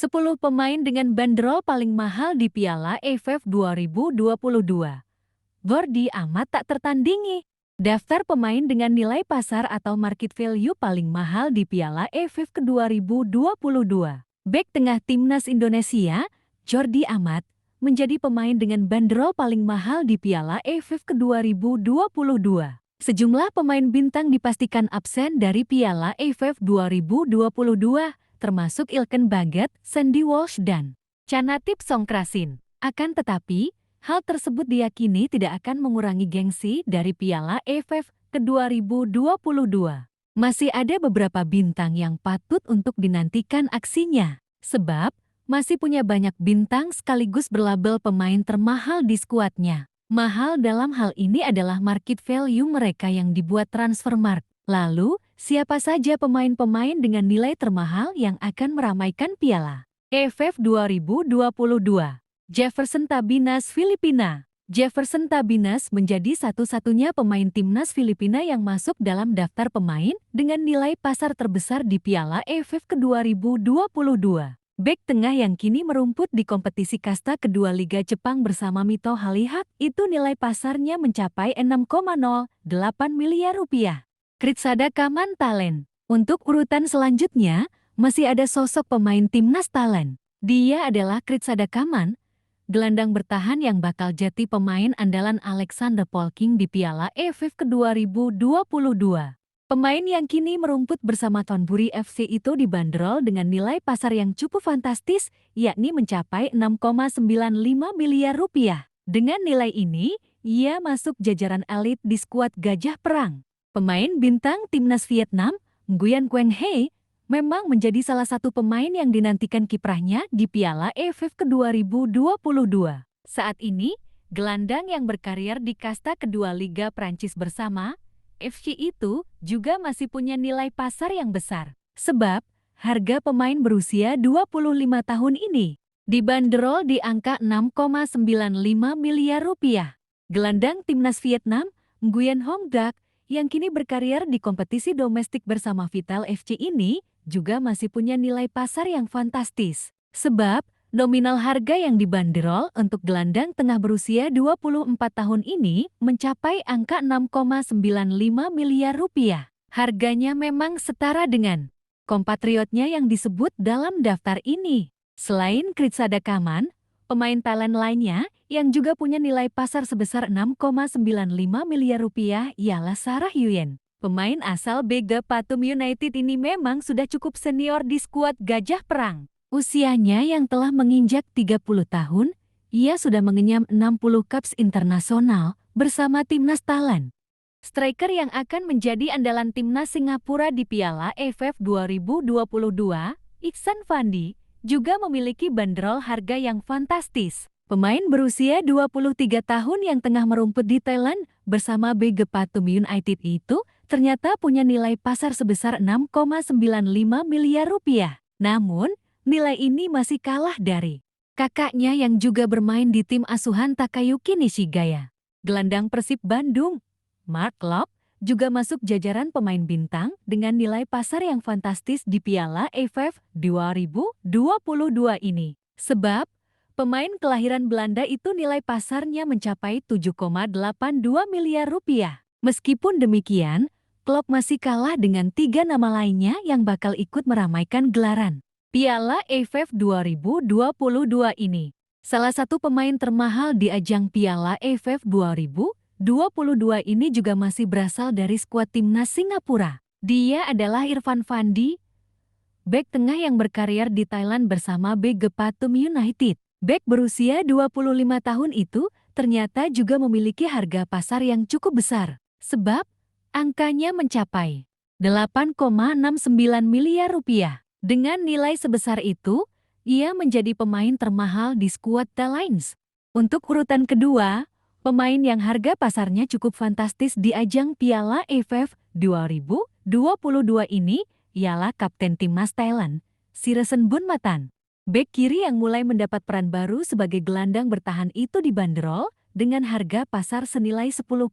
10 pemain dengan bandrol paling mahal di Piala AFF 2022. Gordy amat tak tertandingi. Daftar pemain dengan nilai pasar atau market value paling mahal di Piala AFF ke 2022. Bek tengah timnas Indonesia, Jordi Amat, menjadi pemain dengan bandrol paling mahal di Piala AFF ke 2022. Sejumlah pemain bintang dipastikan absen dari Piala AFF 2022. Termasuk Ilken Baget, Sandy Walsh, dan Canatip Songkrasin. Akan tetapi, hal tersebut diyakini tidak akan mengurangi gengsi dari Piala AFF ke 2022. Masih ada beberapa bintang yang patut untuk dinantikan aksinya, sebab masih punya banyak bintang sekaligus berlabel pemain termahal di skuadnya. Mahal dalam hal ini adalah market value mereka yang dibuat Transfermarkt. Lalu, siapa saja pemain-pemain dengan nilai termahal yang akan meramaikan Piala AFF 2022? Jefferson Tabinas, Filipina. Jefferson Tabinas menjadi satu-satunya pemain timnas Filipina yang masuk dalam daftar pemain dengan nilai pasar terbesar di Piala AFF ke 2022. Bek tengah yang kini merumput di kompetisi kasta kedua Liga Jepang bersama Mito Halihak itu nilai pasarnya mencapai 6,08 miliar rupiah. Kritsada Kaman Talent. Untuk urutan selanjutnya, masih ada sosok pemain timnas talent. Dia adalah Kritsada Kaman, gelandang bertahan yang bakal jadi pemain andalan Alexander Polking di Piala AFF ke 2022. Pemain yang kini merumput bersama Thornbury FC itu dibanderol dengan nilai pasar yang cukup fantastis, yakni mencapai 6,95 miliar rupiah. Dengan nilai ini, ia masuk jajaran elit di skuad Gajah Perang. Pemain bintang timnas Vietnam, Nguyen Quang He, memang menjadi salah satu pemain yang dinantikan kiprahnya di Piala AFF ke 2022. Saat ini, gelandang yang berkarier di kasta kedua Liga Prancis bersama FC itu juga masih punya nilai pasar yang besar. Sebab, harga pemain berusia 25 tahun ini dibanderol di angka 6,95 miliar rupiah. Gelandang timnas Vietnam, Nguyen Hong Dak, yang kini berkarier di kompetisi domestik bersama Vital FC ini juga masih punya nilai pasar yang fantastis. Sebab, nominal harga yang dibanderol untuk gelandang tengah berusia 24 tahun ini mencapai angka 6,95 miliar rupiah. Harganya memang setara dengan kompatriotnya yang disebut dalam daftar ini. Selain Kritsada Kaman, pemain talent lainnya yang juga punya nilai pasar sebesar 6,95 miliar rupiah ialah Sarah Yuyen. Pemain asal BG Pathum United ini memang sudah cukup senior di skuad Gajah Perang. Usianya yang telah menginjak 30 tahun, ia sudah mengenyam 60 caps internasional bersama timnas talent. Striker yang akan menjadi andalan timnas Singapura di Piala AFF 2022, Iksan Fandi, juga memiliki bandrol harga yang fantastis. Pemain berusia 23 tahun yang tengah merumput di Thailand bersama BG Pathum United itu ternyata punya nilai pasar sebesar 6,95 miliar rupiah. Namun, nilai ini masih kalah dari kakaknya yang juga bermain di tim asuhan Takayuki Nishigaya. Gelandang Persib Bandung, Mark Locke, juga masuk jajaran pemain bintang dengan nilai pasar yang fantastis di Piala AFF 2022 ini. Sebab, pemain kelahiran Belanda itu nilai pasarnya mencapai 7,82 miliar rupiah. Meskipun demikian, klub masih kalah dengan 3 nama lainnya yang bakal ikut meramaikan gelaran Piala AFF 2022 ini. Salah satu pemain termahal di ajang Piala AFF 2022 ini juga masih berasal dari skuad timnas Singapura. Dia adalah Irfan Fandi, bek tengah yang berkarier di Thailand bersama BG Pathum United. Bek berusia 25 tahun itu ternyata juga memiliki harga pasar yang cukup besar, sebab angkanya mencapai 8,69 miliar rupiah. Dengan nilai sebesar itu, ia menjadi pemain termahal di skuad The Lions. Untuk urutan kedua, pemain yang harga pasarnya cukup fantastis di ajang Piala AFF 2022 ini ialah Kapten Timnas Thailand, Siresen Bunmatan. Bek kiri yang mulai mendapat peran baru sebagai gelandang bertahan itu dibanderol dengan harga pasar senilai 10,43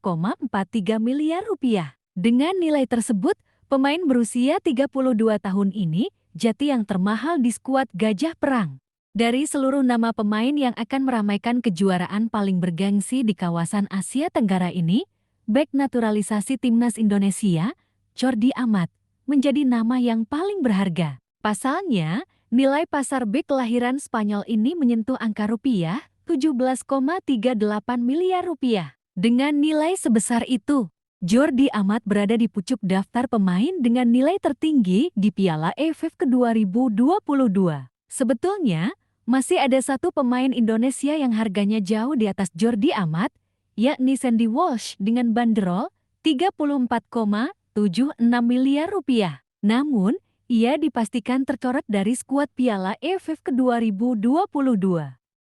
miliar rupiah. Dengan nilai tersebut, pemain berusia 32 tahun ini jati yang termahal di skuad Gajah Perang. Dari seluruh nama pemain yang akan meramaikan kejuaraan paling bergengsi di kawasan Asia Tenggara ini, bek naturalisasi timnas Indonesia, Jordi Amat, menjadi nama yang paling berharga. Pasalnya, nilai pasar bek kelahiran Spanyol ini menyentuh angka rupiah 17,38 miliar rupiah. Dengan nilai sebesar itu, Jordi Amat berada di pucuk daftar pemain dengan nilai tertinggi di Piala AFF ke-2022. Sebetulnya, masih ada satu pemain Indonesia yang harganya jauh di atas Jordi Amat, yakni Sandy Walsh dengan bandrol 34,76 miliar rupiah. Namun, ia dipastikan tercoret dari skuad Piala AFF ke-2022.